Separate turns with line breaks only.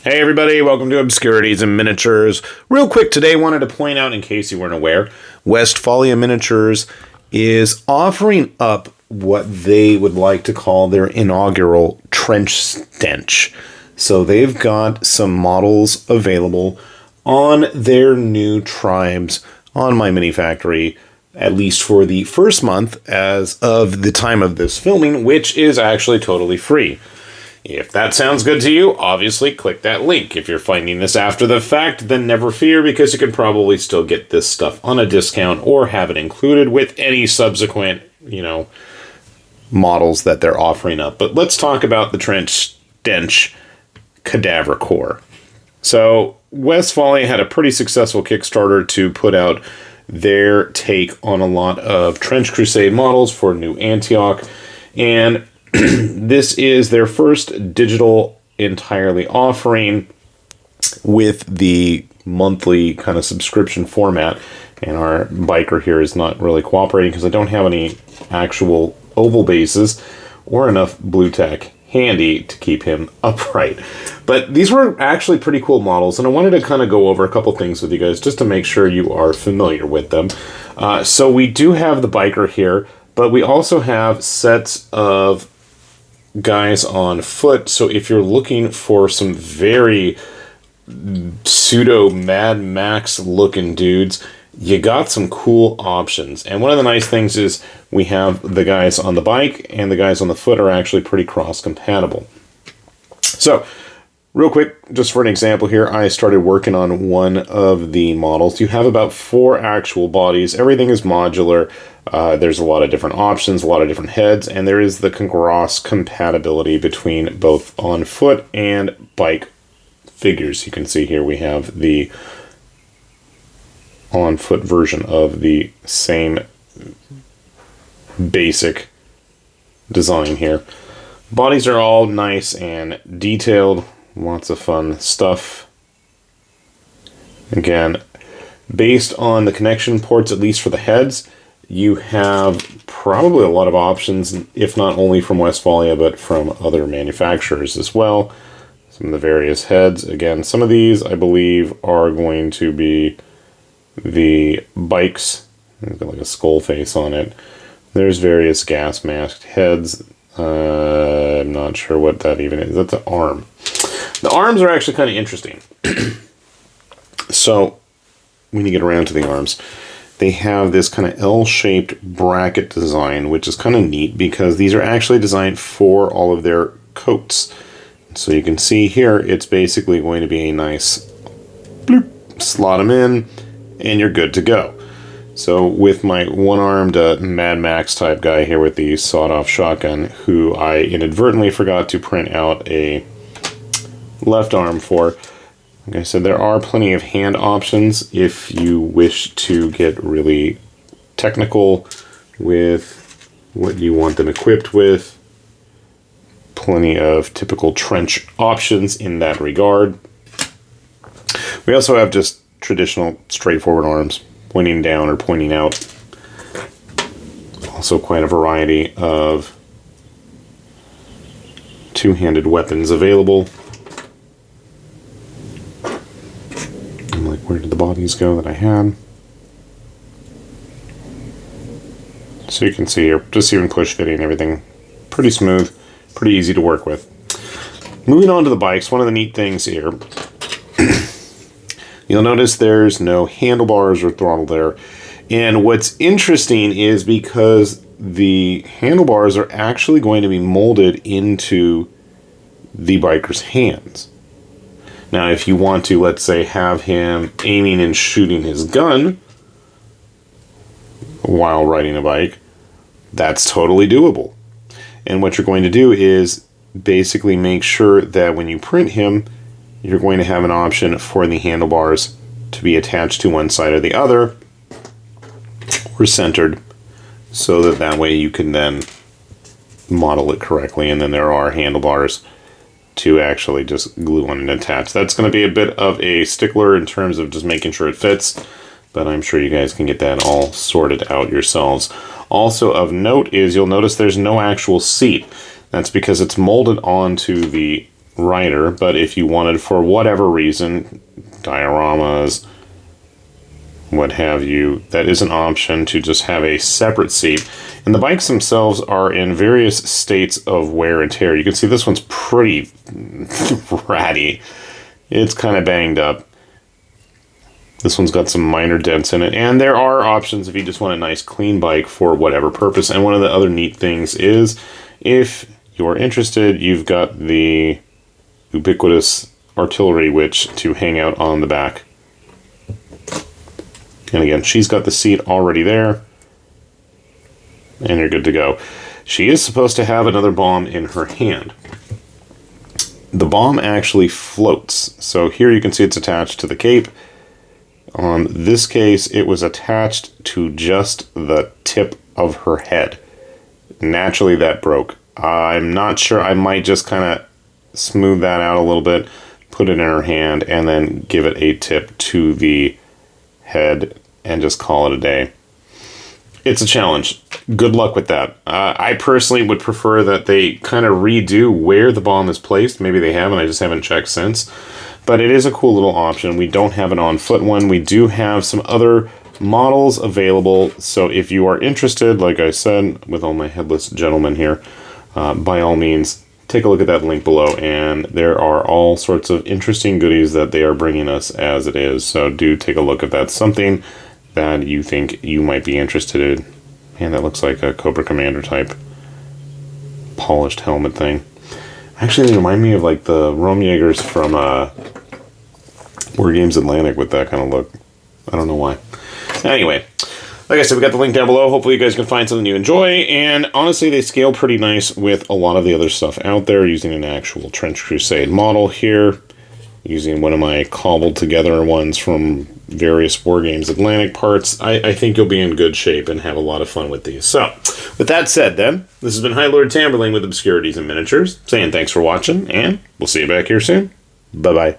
Hey everybody, welcome to Obscurities and Miniatures. Real quick today, wanted to point out, in case you weren't aware, Westfalia Miniatures is offering up what they would like to call their inaugural Trench Stench. So they've got some models available on their new tribes on My Mini Factory, at least for the first month as of the time of this filming, which is actually totally free. If that sounds good to you, obviously click that link. If you're finding this after the fact, then never fear, because you can probably still get this stuff on a discount or have it included with any subsequent, models that they're offering up. But let's talk about the Trench Stench Cadaver core. So Westfalia had a pretty successful Kickstarter to put out their take on a lot of Trench Crusade models for New Antioch, and this is their first digital entirely offering with the monthly kind of subscription format. And our biker here is not really cooperating because I don't have any actual oval bases or enough blue tack handy to keep him upright. But these were actually pretty cool models, and I wanted to kind of go over a couple things with you guys just to make sure you are familiar with them. So we do have the biker here, but we also have sets of guys on foot. So if you're looking for some very pseudo Mad Max looking dudes, you got some cool options. And one of the nice things is we have the guys on the bike and the guys on the foot are actually pretty cross compatible. So real quick, just for an example here, I started working on one of the models. You have about 4 actual bodies. Everything is modular. There's a lot of different options, a lot of different heads, and there is the cross compatibility between both on foot and bike figures. You can see here we have the on foot version of the same basic design here. Bodies are all nice and detailed. Lots of fun stuff. Again, based on the connection ports, at least for the heads, you have probably a lot of options, if not only from Westfalia, but from other manufacturers as well. Some of the various heads. Again, some of these, I believe, are going to be the bikes. It's got like a skull face on it. There's various gas masked heads. I'm not sure what that even is. That's an arm. The arms are actually kind of interesting. So, when you get around to the arms, they have this kind of L-shaped bracket design, which is kind of neat because these are actually designed for all of their coats. So you can see here, it's basically going to be a nice bloop, slot them in, and you're good to go. So with my one-armed Mad Max type guy here with the sawed-off shotgun, who I inadvertently forgot to print out a left arm for. Like I said, there are plenty of hand options if you wish to get really technical with what you want them equipped with. Plenty of typical trench options in that regard. We also have just traditional straightforward arms, pointing down or pointing out. Also quite a variety of two-handed weapons available. Like, where did the bodies go that I had? So you can see here, just even push fitting everything, pretty smooth, pretty easy to work with. Moving on to the bikes, one of the neat things here, you'll notice there's no handlebars or throttle there. And what's interesting is because the handlebars are actually going to be molded into the biker's hands. Now, if you want to, let's say, have him aiming and shooting his gun while riding a bike, that's totally doable. And what you're going to do is basically make sure that when you print him, you're going to have an option for the handlebars to be attached to one side or the other, or centered, so that way you can then model it correctly, and then there are handlebars to actually just glue on and attach. That's going to be a bit of a stickler in terms of just making sure it fits, but I'm sure you guys can get that all sorted out yourselves. Also of note is you'll notice there's no actual seat. That's because it's molded onto the rider, but if you wanted, for whatever reason, dioramas, what have you, that is an option to just have a separate seat. And the bikes themselves are in various states of wear and tear. You can see this one's pretty ratty. It's kind of banged up. This one's got some minor dents in it. And there are options if you just want a nice clean bike for whatever purpose. And one of the other neat things is, if you're interested, you've got the ubiquitous artillery witch to hang out on the back. And again, she's got the seat already there. And you're good to go. She is supposed to have another bomb in her hand. The bomb actually floats. So here you can see it's attached to the cape. On this case, it was attached to just the tip of her head. Naturally, that broke. I'm not sure. I might just kind of smooth that out a little bit, put it in her hand, and then give it a tip to the head and just call it a day. It's a challenge. Good luck with that. I personally would prefer that they kind of redo where the bomb is placed. Maybe they have, and I just haven't checked since. But it is a cool little option. We don't have an on-foot one. We do have some other models available. So if you are interested, like I said, with all my headless gentlemen here, by all means, take a look at that link below. And there are all sorts of interesting goodies that they are bringing us as it is. So do take a look if that's something that you think you might be interested in. Man, that looks like a Cobra Commander type polished helmet thing. Actually, they remind me of like the Rome Jaegers from War Games Atlantic with that kind of look. I don't know why. Anyway, like I said, we got the link down below. Hopefully you guys can find something you enjoy. And honestly, they scale pretty nice with a lot of the other stuff out there, using an actual Trench Crusade model here, using one of my cobbled together ones from various War Games Atlantic parts. I think you'll be in good shape and have a lot of fun with these. So, with that said then, this has been High Lord Tamberling with Obscurities and Miniatures, saying thanks for watching, and we'll see you back here soon. Bye-bye.